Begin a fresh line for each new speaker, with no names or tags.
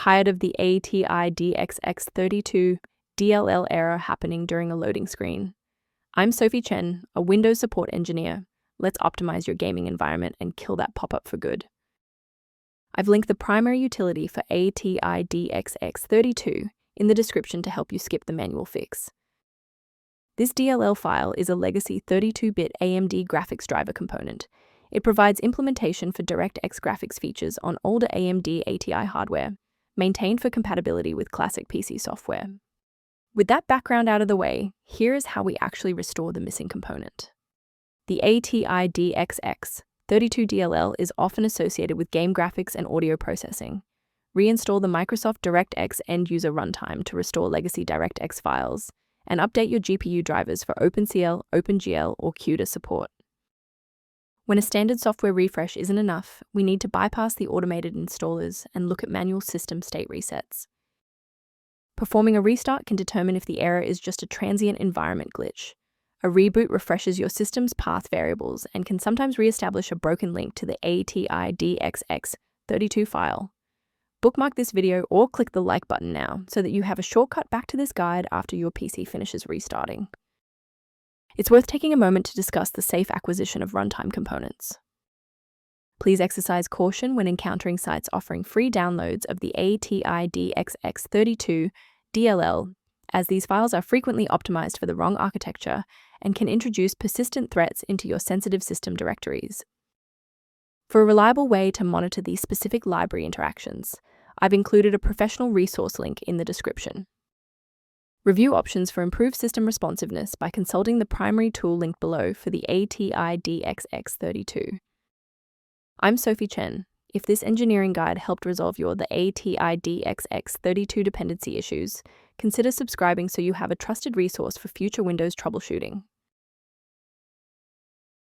Tired of the Atidxx32.dll error happening during a loading screen? I'm Sophie Chen, a Windows support engineer. Let's optimize your gaming environment and kill that pop-up for good. I've linked the primary utility for Atidxx32 in the description to help you skip the manual fix. This DLL file is a legacy 32-bit AMD graphics driver component. It provides implementation for DirectX graphics features on older AMD ATI hardware, maintained for compatibility with classic PC software. With that background out of the way, here is how we actually restore the missing component. The Atidxx32.dll is often associated with game graphics and audio processing. Reinstall the Microsoft DirectX end-user runtime to restore legacy DirectX files, and update your GPU drivers for OpenCL, OpenGL, or CUDA support. When a standard software refresh isn't enough, we need to bypass the automated installers and look at manual system state resets. Performing a restart can determine if the error is just a transient environment glitch. A reboot refreshes your system's path variables and can sometimes re-establish a broken link to the Atidxx32 file. Bookmark this video or click the like button now so that you have a shortcut back to this guide after your PC finishes restarting. It's worth taking a moment to discuss the safe acquisition of runtime components. Please exercise caution when encountering sites offering free downloads of the Atidxx32.dll, as these files are frequently optimized for the wrong architecture and can introduce persistent threats into your sensitive system directories. For a reliable way to monitor these specific library interactions, I've included a professional resource link in the description. Review options for improved system responsiveness by consulting the primary tool linked below for the Atidxx32. I'm Sophie Chen. If this engineering guide helped resolve the Atidxx32 dependency issues, consider subscribing so you have a trusted resource for future Windows troubleshooting.